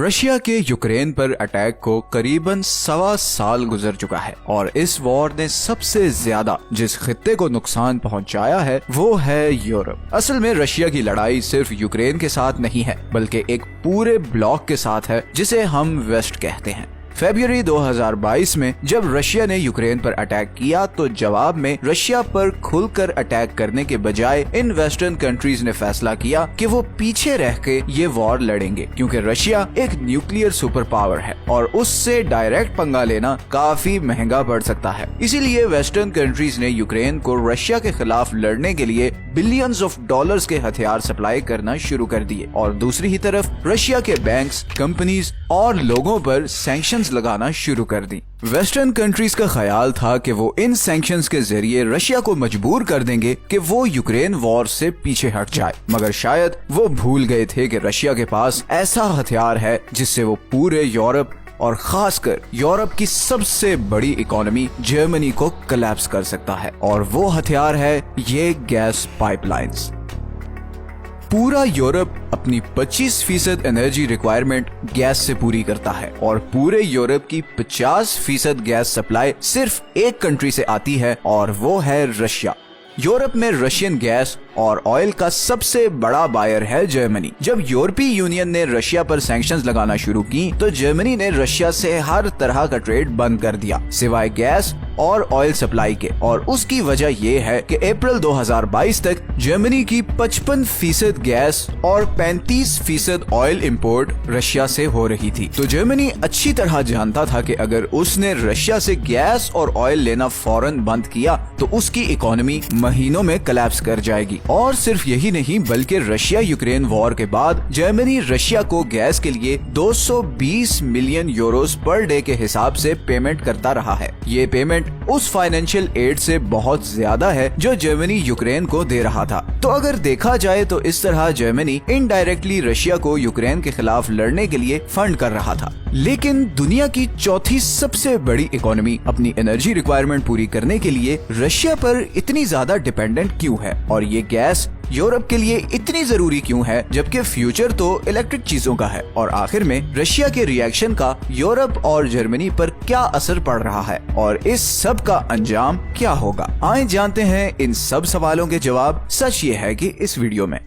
Russia के Ukraine पर attack को करीबन 1.25 साल गुजर चुका है और इस वॉर ने सबसे ज्यादा जिस खित्ते को नुकसान पहुंचाया है वो है यूरोप। असल में रशिया की लड़ाई सिर्फ यूक्रेन के साथ नहीं है बल्कि एक पूरे ब्लॉक के साथ है जिसे हम वेस्ट कहते हैं। फरवरी 2022 में जब रशिया ने यूक्रेन पर अटैक किया तो जवाब में रशिया पर खुलकर अटैक करने के बजाय इन वेस्टर्न कंट्रीज ने फैसला किया कि वो पीछे रह के ये वॉर लड़ेंगे क्योंकि रशिया एक न्यूक्लियर सुपर पावर है और उससे डायरेक्ट पंगा लेना काफी महंगा पड़ सकता है। इसीलिए वेस्टर्न कंट्रीज ने यूक्रेन को रशिया के खिलाफ लड़ने के लिए बिलियंस ऑफ डॉलर्स के हथियार सप्लाई करना शुरू कर दिए और दूसरी ही तरफ रशिया के बैंक्स, कंपनीज और लोगों पर सैंक्शंस लगाना शुरू कर दी। वेस्टर्न कंट्रीज का ख्याल था कि वो इन सैंक्शंस के जरिए रशिया को मजबूर कर देंगे कि वो यूक्रेन वॉर से पीछे हट जाए, मगर शायद वो भूल गए थे कि रशिया के पास ऐसा हथियार है जिससे वो पूरे यूरोप और खासकर यूरोप की सबसे बड़ी इकोनॉमी जर्मनी को कोलैप्स कर सकता है और वो हथियार है ये गैस पाइपलाइंस। पूरा यूरोप अपनी 25% एनर्जी रिक्वायरमेंट गैस से पूरी करता है और पूरे यूरोप की 50% गैस सप्लाई सिर्फ एक कंट्री से आती है और वो है रशिया। यूरोप में रशियन गैस और ऑयल का सबसे बड़ा बायर है जर्मनी। जब यूरोपीय यूनियन ने रशिया पर सैंक्शंस लगाना शुरू की तो जर्मनी ने रशिया से हर तरह का ट्रेड बंद कर दिया सिवाय गैस और ऑयल सप्लाई के, और उसकी वजह ये है कि अप्रैल 2022 तक जर्मनी की 55% गैस और 35% ऑयल इंपोर्ट रशिया से हो रही थी। तो जर्मनी अच्छी तरह जानता था कि अगर उसने रशिया से गैस और ऑयल लेना फौरन बंद किया तो उसकी इकोनॉमी महीनों में कोलैप्स कर जाएगी। और सिर्फ यही नहीं बल्कि रशिया यूक्रेन वॉर के बाद जर्मनी रशिया को गैस के लिए 220 मिलियन यूरोस पर डे के हिसाब से पेमेंट करता रहा है। ये पेमेंट उस फाइनेंशियल एड से बहुत ज्यादा है जो जर्मनी यूक्रेन को दे रहा था। तो अगर देखा जाए तो इस तरह जर्मनी इनडायरेक्टली रशिया को यूक्रेन के खिलाफ लड़ने के लिए फंड कर रहा था। लेकिन दुनिया की चौथी सबसे बड़ी इकोनॉमी अपनी एनर्जी रिक्वायरमेंट पूरी करने के लिए रशिया पर इतनी ज्यादा डिपेंडेंट क्यों है और ये गैस यूरोप के लिए इतनी जरूरी क्यों है जबकि फ्यूचर तो इलेक्ट्रिक चीजों का है। और आखिर में रशिया के रिएक्शन का यूरोप और जर्मनी पर क्या असर पड़ रहा है और इस सब का अंजाम क्या होगा। आइए जानते हैं इन सब सवालों के जवाब। सच ये है कि इस वीडियो में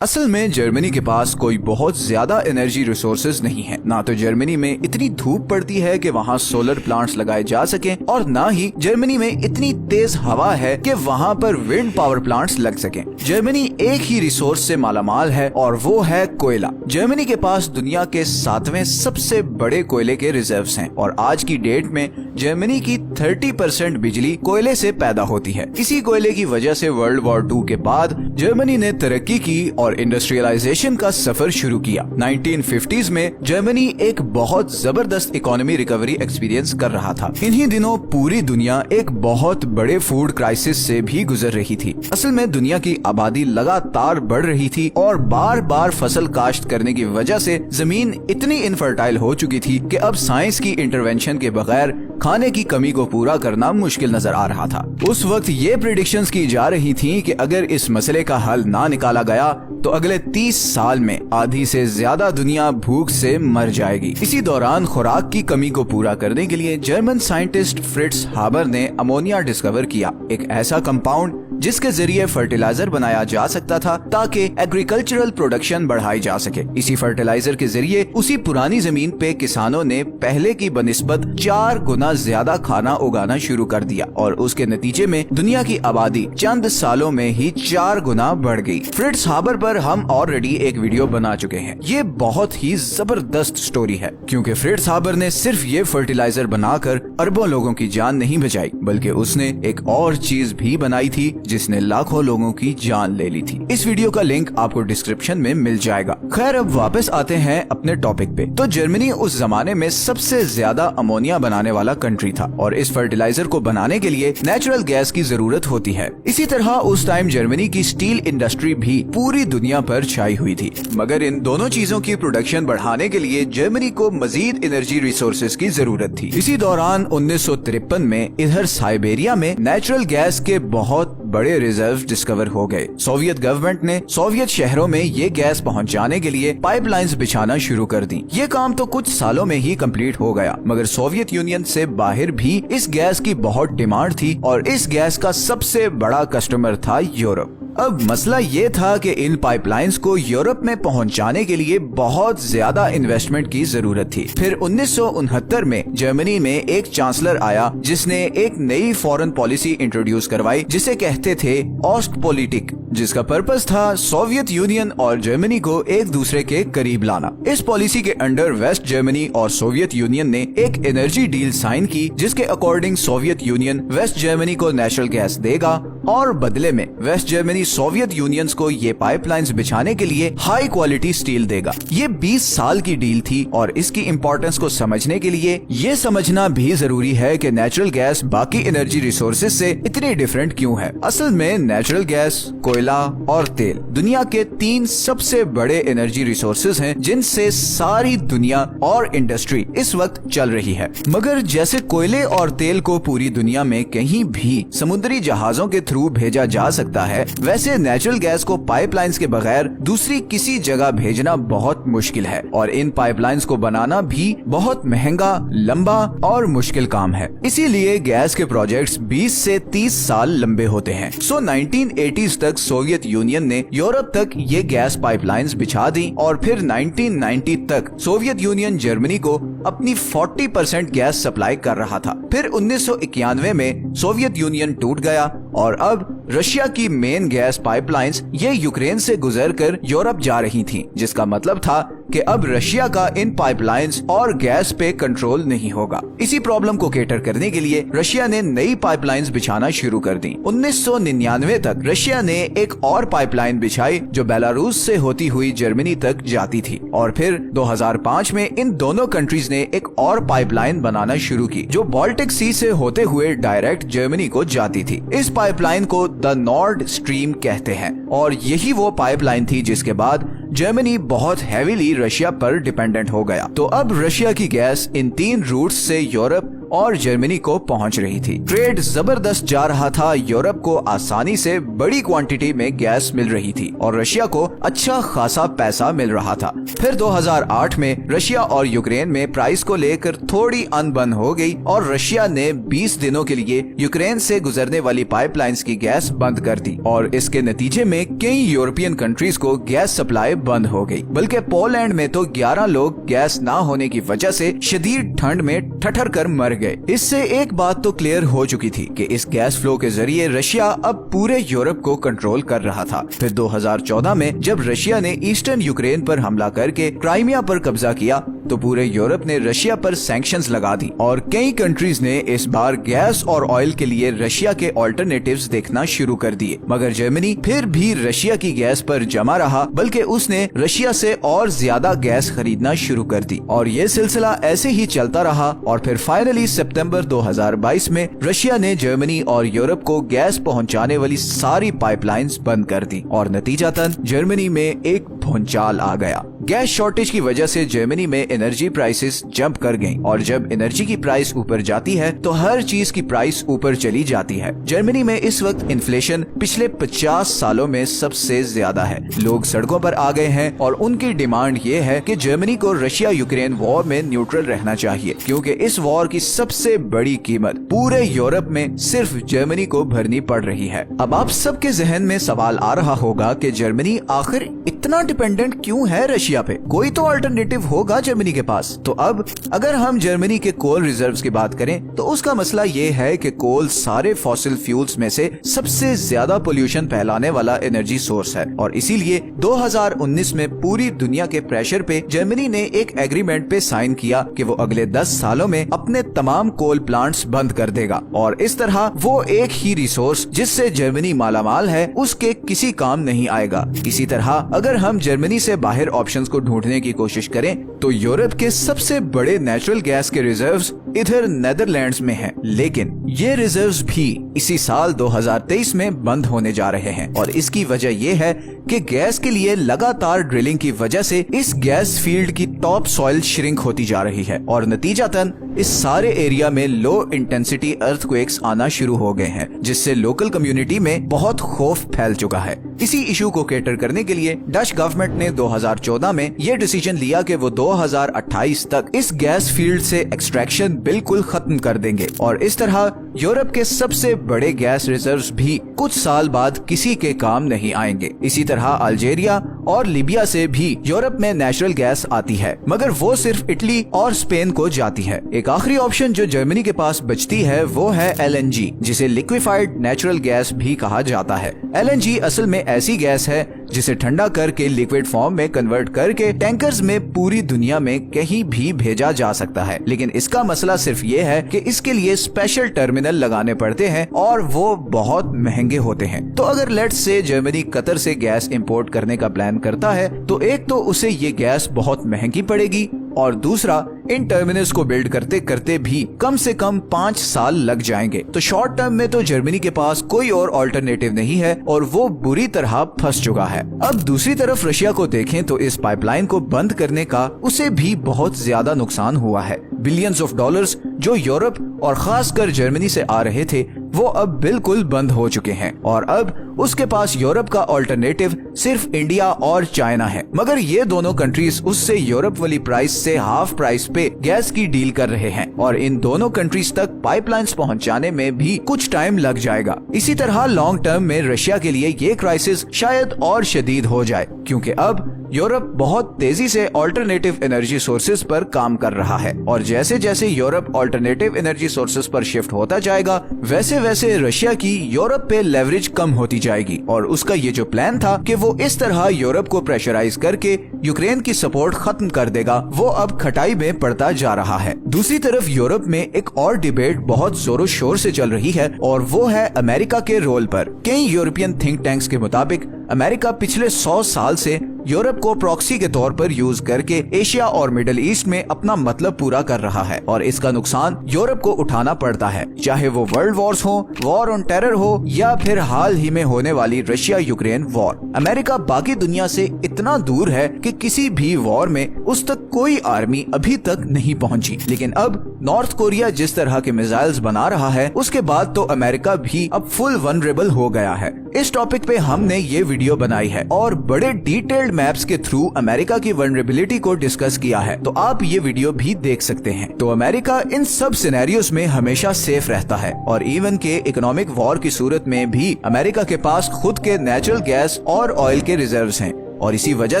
असल में जर्मनी के पास कोई बहुत ज्यादा एनर्जी रिसोर्सेज नहीं है। ना तो जर्मनी में इतनी धूप पड़ती है कि वहाँ सोलर प्लांट्स लगाए जा सकें और ना ही जर्मनी में इतनी तेज हवा है कि वहाँ पर विंड पावर प्लांट्स लग सकें। जर्मनी एक ही रिसोर्स से मालामाल है और वो है कोयला। जर्मनी के पास दुनिया के 7वें सबसे बड़े कोयले के रिजर्व्स हैं और आज की डेट में जर्मनी की 30% बिजली कोयले से पैदा होती है। इसी कोयले की वजह से वर्ल्ड वॉर 2 के बाद जर्मनी ने तरक्की की और इंडस्ट्रियलाइजेशन का सफर शुरू किया। 1950s में जर्मनी एक बहुत जबरदस्त इकोनॉमी रिकवरी एक्सपीरियंस कर रहा था। इन्हीं दिनों पूरी दुनिया एक बहुत बड़े फूड क्राइसिस से भी गुजर रही थी। असल में दुनिया की आबादी लगातार बढ़ रही थी और बार बार फसल काश्त करने की वजह से जमीन इतनी इनफर्टाइल हो चुकी थी कि अब साइंस की इंटरवेंशन के बगैर खाने की कमी को पूरा करना मुश्किल नजर आ रहा था। उस वक्त ये प्रेडिक्शंस की जा रही थी कि अगर इस मसले का हल ना निकाला गया तो अगले 30 साल में आधी से ज्यादा दुनिया भूख से मर जाएगी। इसी दौरान खुराक की कमी को पूरा करने के लिए जर्मन साइंटिस्ट फ्रिट्ज हाबर ने अमोनिया डिस्कवर किया, एक ऐसा कंपाउंड जिसके जरिए फर्टिलाइजर बनाया जा सकता था ताकि एग्रीकल्चरल प्रोडक्शन बढ़ाई जा सके। इसी फर्टिलाइजर के जरिए उसी पुरानी जमीन पे किसानों ने पहले की बनिस्बत 4 गुना ज्यादा खाना उगाना शुरू कर दिया और उसके नतीजे में दुनिया की आबादी चंद सालों में ही 4 गुना बढ़ गई। फ्रिट्ज हाबर पर हम ऑलरेडी एक वीडियो बना चुके हैं। ये बहुत ही जबरदस्त स्टोरी है क्योंकि फ्रिट्ज हाबर ने सिर्फ ये फर्टिलाइजर बनाकर अरबों लोगों की जान नहीं बचाई बल्कि उसने एक और चीज भी बनाई थी जिसने लाखों लोगों की जान ले ली थी। इस वीडियो का लिंक आपको डिस्क्रिप्शन में मिल जाएगा। खैर अब वापस आते हैं अपने टॉपिक पे। तो जर्मनी उस जमाने में सबसे ज्यादा अमोनिया बनाने वाला कंट्री था और इस फर्टिलाइजर को बनाने के लिए नेचुरल गैस की जरूरत होती है। इसी तरह उस टाइम जर्मनी की स्टील इंडस्ट्री भी पूरी दुनिया पर छाई हुई थी, मगर इन दोनों चीजों की प्रोडक्शन बढ़ाने के लिए जर्मनी को मजीद एनर्जी रिसोर्सेज की जरूरत थी। इसी दौरान 1953 में इधर साइबेरिया में नेचुरल गैस के बहुत बड़े रिजर्व डिस्कवर हो गए। सोवियत गवर्नमेंट ने सोवियत शहरों में ये गैस पहुंचाने के लिए पाइपलाइंस बिछाना शुरू कर दी। ये काम तो कुछ सालों में ही कंप्लीट हो गया, मगर सोवियत यूनियन से बाहर भी इस गैस की बहुत डिमांड थी और इस गैस का सबसे बड़ा कस्टमर था यूरोप। अब मसला ये था कि इन पाइपलाइंस को यूरोप में पहुंचाने के लिए बहुत ज्यादा इन्वेस्टमेंट की जरूरत थी। फिर 1969 में जर्मनी में एक चांसलर आया जिसने एक नई फॉरेन पॉलिसी इंट्रोड्यूस करवाई जिसे कहते थे ऑस्टपॉलिटिक, जिसका पर्पस था सोवियत यूनियन और जर्मनी को एक दूसरे के करीब लाना। इस पॉलिसी के अंडर वेस्ट जर्मनी और सोवियत यूनियन ने एक एनर्जी डील साइन की जिसके according Soviet Union West Germany को नेचुरल गैस देगा और बदले में वेस्ट जर्मनी सोवियत यूनियंस को ये पाइपलाइंस बिछाने के लिए हाई क्वालिटी स्टील देगा। ये 20 साल की डील थी और इसकी इम्पोर्टेंस को समझने के लिए ये समझना भी जरूरी है कि नेचुरल गैस बाकी एनर्जी रिसोर्सेज से इतनी डिफरेंट क्यों है। असल में नेचुरल गैस, कोयला और तेल दुनिया के 3 सबसे बड़े एनर्जी रिसोर्सेज हैं जिनसे सारी दुनिया और इंडस्ट्री इस वक्त चल रही है। मगर जैसे कोयले और तेल को पूरी दुनिया में कहीं भी समुद्री जहाजों के थ्रू भेजा जा सकता है, वैसे नेचुरल गैस को पाइपलाइंस के बगैर दूसरी किसी जगह भेजना बहुत मुश्किल है और इन पाइपलाइंस को बनाना भी बहुत महंगा, लंबा और मुश्किल काम है। इसीलिए गैस के प्रोजेक्ट्स 20 से 30 साल लंबे होते हैं। 1980s तक सोवियत यूनियन ने यूरोप तक ये गैस पाइपलाइंस बिछा दी और फिर 1990 तक सोवियत यूनियन जर्मनी को अपनी 40% गैस सप्लाई कर रहा था। फिर 1991 में सोवियत यूनियन टूट गया और अब रशिया की मेन गैस पाइपलाइंस ये यूक्रेन से गुजरकर यूरोप जा रही थीं, जिसका मतलब था कि अब रशिया का इन पाइपलाइंस और गैस पे कंट्रोल नहीं होगा। इसी प्रॉब्लम को केटर करने के लिए रशिया ने नई पाइपलाइंस बिछाना शुरू कर दी। 1999 तक रशिया ने एक और पाइपलाइन बिछाई जो बेलारूस से होती हुई जर्मनी तक जाती थी और फिर 2005 में इन दोनों कंट्रीज ने एक और पाइपलाइन बनाना शुरू की जो बाल्टिक सी से होते हुए डायरेक्ट जर्मनी को जाती थी। इस पाइपलाइन को द नॉर्ड स्ट्रीम कहते हैं और यही वो पाइपलाइन थी जिसके बाद जर्मनी बहुत हैवीली रशिया पर डिपेंडेंट हो गया। तो अब रशिया की गैस इन 3 रूट्स से यूरोप और जर्मनी को पहुंच रही थी। ट्रेड जबरदस्त जा रहा था, यूरोप को आसानी से बड़ी क्वांटिटी में गैस मिल रही थी और रशिया को अच्छा खासा पैसा मिल रहा था। फिर 2008 में रशिया और यूक्रेन में प्राइस को लेकर थोड़ी अनबन हो गई और रशिया ने 20 दिनों के लिए यूक्रेन से गुजरने वाली पाइपलाइंस की गैस बंद कर दी और इसके नतीजे में कई यूरोपियन कंट्रीज को गैस सप्लाई बंद हो गई। बल्कि पोलैंड में तो 11 लोग गैस ना होने की वजह से शदीद ठंड में ठठर कर मर गए। इससे एक बात तो क्लियर हो चुकी थी कि इस गैस फ्लो के जरिए रशिया अब पूरे यूरोप को कंट्रोल कर रहा था। फिर 2014 में जब रशिया ने ईस्टर्न यूक्रेन पर हमला करके क्राइमिया पर कब्जा किया तो पूरे यूरोप ने रशिया पर सैंक्शंस लगा दी और कई कंट्रीज ने इस बार गैस और ऑयल के लिए रशिया के ऑल्टरनेटिव्स देखना शुरू कर दिए। मगर जर्मनी फिर भी रशिया की गैस पर जमा रहा, बल्कि उसने रशिया से और ज्यादा गैस खरीदना शुरू कर दी और ये सिलसिला ऐसे ही चलता रहा और फिर फाइनली सितंबर 2022 में रशिया ने जर्मनी और यूरोप को गैस पहुंचाने वाली सारी पाइपलाइंस बंद कर दी और नतीजतन जर्मनी में एक भूचाल आ गया। गैस शॉर्टेज की वजह से जर्मनी में एनर्जी प्राइसेस जंप कर गईं और जब एनर्जी की प्राइस ऊपर जाती है तो हर चीज की प्राइस ऊपर चली जाती है। जर्मनी में इस वक्त इन्फ्लेशन पिछले 50 सालों में सबसे ज्यादा है। लोग सड़कों पर आ गए हैं और उनकी डिमांड ये है कि जर्मनी को रशिया यूक्रेन वॉर में न्यूट्रल रहना चाहिए, क्योंकि इस वॉर की सबसे बड़ी कीमत पूरे यूरोप में सिर्फ जर्मनी को भरनी पड़ रही है। अब आप सबके जहन में सवाल आ रहा होगा कि जर्मनी आखिर इतना डिपेंडेंट क्यों है रशिया पे? कोई तो अल्टरनेटिव होगा जर्मनी के पास। तो अब अगर हम जर्मनी के कोल रिजर्व्स की बात करें तो उसका मसला ये है कि कोल सारे फॉसिल फ्यूल्स में से सबसे ज्यादा पोल्यूशन फैलाने वाला एनर्जी सोर्स है और इसीलिए 2019 में पूरी दुनिया के प्रेशर पे जर्मनी ने एक एग्रीमेंट पे साइन किया कि वो अगले 10 सालों में अपने तमाम कोल प्लांट्स बंद कर देगा और इस तरह वो एक ही रिसोर्स जिससे जर्मनी मालामाल है उसके किसी काम नहीं आएगा। इसी तरह अगर हम जर्मनी से बाहर ऑप्शंस को ढूंढने की कोशिश करें तो यूरोप के सबसे बड़े नेचुरल गैस के रिजर्व्स इधर नेदरलैंड्स में हैं, लेकिन ये रिजर्व्स भी इसी साल 2023 में बंद होने जा रहे हैं। और इसकी वजह ये है कि गैस के लिए लगातार ड्रिलिंग की वजह से इस गैस फील्ड की टॉप सॉइल श्रिंक होती जा रही है और नतीजतन इस सारे एरिया में लो इंटेंसिटी अर्थक्वेक्स आना शुरू हो गए हैं, जिससे लोकल कम्युनिटी में बहुत खौफ फैल चुका है। इसी इशू को कैटर करने के लिए डच गवर्नमेंट ने 2014 में ये डिसीजन लिया कि वो 2028 तक इस गैस फील्ड से एक्सट्रैक्शन बिल्कुल खत्म कर देंगे और इस तरह यूरोप के सबसे बड़े गैस रिजर्व्स भी कुछ साल बाद किसी के काम नहीं आएंगे। इसी तरह अल्जीरिया और लीबिया से भी यूरोप में नेचुरल गैस आती है, मगर वो सिर्फ इटली और स्पेन को जाती है। एक आखिरी ऑप्शन जो जर्मनी के पास बचती है वो है LNG, जिसे लिक्विफाइड नेचुरल गैस भी कहा जाता है। LNG असल में ऐसी गैस है जिसे ठंडा करके लिक्विड फॉर्म में कन्वर्ट करके टैंकर्स में पूरी दुनिया में कहीं भी भेजा जा सकता है, लेकिन इसका मसला सिर्फ ये है कि इसके लिए स्पेशल टर्मिनल लगाने पड़ते हैं और वो बहुत महंगे होते हैं। तो अगर लेट्स से जर्मनी कतर से गैस इंपोर्ट करने का प्लान करता है तो एक तो उसे ये गैस बहुत महंगी पड़ेगी और दूसरा इन टर्मिनल्स को बिल्ड करते करते भी कम से कम 5 साल लग जाएंगे। तो शॉर्ट टर्म में तो जर्मनी के पास कोई और ऑल्टरनेटिव नहीं है और वो बुरी तरह फंस चुका है। अब दूसरी तरफ रशिया को देखें तो इस पाइपलाइन को बंद करने का उसे भी बहुत ज्यादा नुकसान हुआ है। बिलियंस ऑफ डॉलर्स जो यूरोप और खासकर जर्मनी से आ रहे थे वो अब बिल्कुल बंद हो चुके हैं और अब उसके पास यूरोप का ऑल्टरनेटिव सिर्फ इंडिया और चाइना है, मगर ये दोनों कंट्रीज उससे यूरोप वाली प्राइस से हाफ प्राइस पे गैस की डील कर रहे हैं और इन दोनों कंट्रीज तक पाइपलाइंस पहुंचाने में भी कुछ टाइम लग जाएगा। इसी तरह लॉन्ग टर्म में रशिया के लिए ये क्राइसिस शायद और शदीद हो जाए, क्योंकि अब यूरोप बहुत तेजी से ऑल्टरनेटिव एनर्जी सोर्सेज पर काम कर रहा है और जैसे जैसे यूरोप ऑल्टरनेटिव एनर्जी सोर्सेज पर शिफ्ट होता जाएगा वैसे वैसे रशिया की यूरोप पे लेवरेज कम होती जाएगी और उसका ये जो प्लान था कि वो इस तरह यूरोप को प्रेशराइज करके यूक्रेन की सपोर्ट खत्म कर देगा, वो अब खटाई में पड़ता जा रहा है। दूसरी तरफ यूरोप में एक और डिबेट बहुत जोरों शोर से चल रही है और वो है अमेरिका के रोल पर। कई यूरोपियन थिंक टैंक्स के मुताबिक अमेरिका पिछले 100 साल से यूरोप को प्रॉक्सी के तौर पर यूज करके एशिया और मिडिल ईस्ट में अपना मतलब पूरा कर रहा है और इसका नुकसान यूरोप को उठाना पड़ता है, चाहे वो वर्ल्ड वॉर्स हो, वॉर ऑन टेरर हो या फिर हाल ही में होने वाली रशिया यूक्रेन वॉर। अमेरिका बाकी दुनिया से इतना दूर है कि किसी भी वॉर में उस तक कोई आर्मी अभी तक नहीं पहुंची, लेकिन अब नॉर्थ कोरिया जिस तरह के मिसाइल्स बना रहा है उसके बाद तो अमेरिका भी अब फुल वनरेबल हो गया है। इस टॉपिक पे हमने ये वीडियो बनाई है और बड़े डिटेल्ड मैप्स के थ्रू अमेरिका की वनरेबिलिटी को डिस्कस किया है, तो आप ये वीडियो भी देख सकते हैं। तो अमेरिका इन सब सिनेरियोस में हमेशा सेफ रहता है और इवन के इकोनॉमिक वॉर की सूरत में भी अमेरिका के पास खुद के नेचुरल गैस और ऑयल के रिजर्व्स हैं और इसी वजह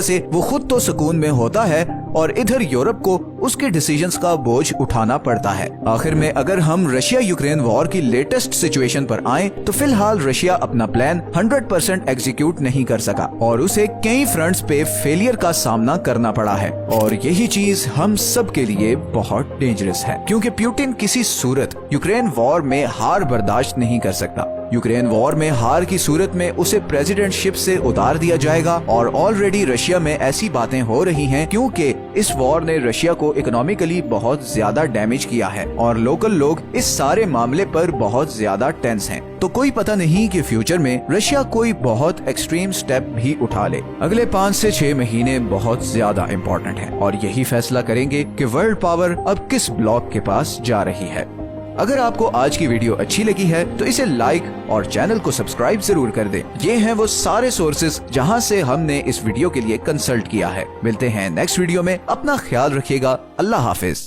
से वो खुद तो सुकून में होता है और इधर यूरोप को उसके डिसीजंस का बोझ उठाना पड़ता है। आखिर में अगर हम रशिया यूक्रेन वॉर की लेटेस्ट सिचुएशन पर आएं तो फिलहाल रशिया अपना प्लान 100% एग्जीक्यूट नहीं कर सका और उसे कई फ्रंट्स पे फेलियर का सामना करना पड़ा है और यही चीज हम सब के लिए बहुत डेंजरस है, क्योंकि पुतिन किसी सूरत यूक्रेन वॉर में हार बर्दाश्त नहीं कर सकता। यूक्रेन वॉर में हार की सूरत में उसे प्रेसिडेंटशिप से उतार दिया जाएगा और ऑलरेडी रशिया में ऐसी बातें हो रही हैं क्योंकि इस वॉर ने रशिया को इकोनॉमिकली बहुत ज्यादा डैमेज किया है और लोकल लोग इस सारे मामले पर बहुत ज्यादा टेंस हैं। तो कोई पता नहीं कि फ्यूचर में रशिया कोई बहुत एक्सट्रीम स्टेप भी उठा ले। अगले 5 से 6 महीने बहुत ज्यादा इम्पोर्टेंट हैं और यही फैसला करेंगे कि वर्ल्ड पावर अब किस ब्लॉक के पास जा रही है। अगर आपको आज की वीडियो अच्छी लगी है तो इसे लाइक और चैनल को सब्सक्राइब जरूर कर दें। ये हैं वो सारे सोर्सेज जहां से हमने इस वीडियो के लिए कंसल्ट किया है। मिलते हैं नेक्स्ट वीडियो में, अपना ख्याल रखिएगा। अल्लाह हाफिज।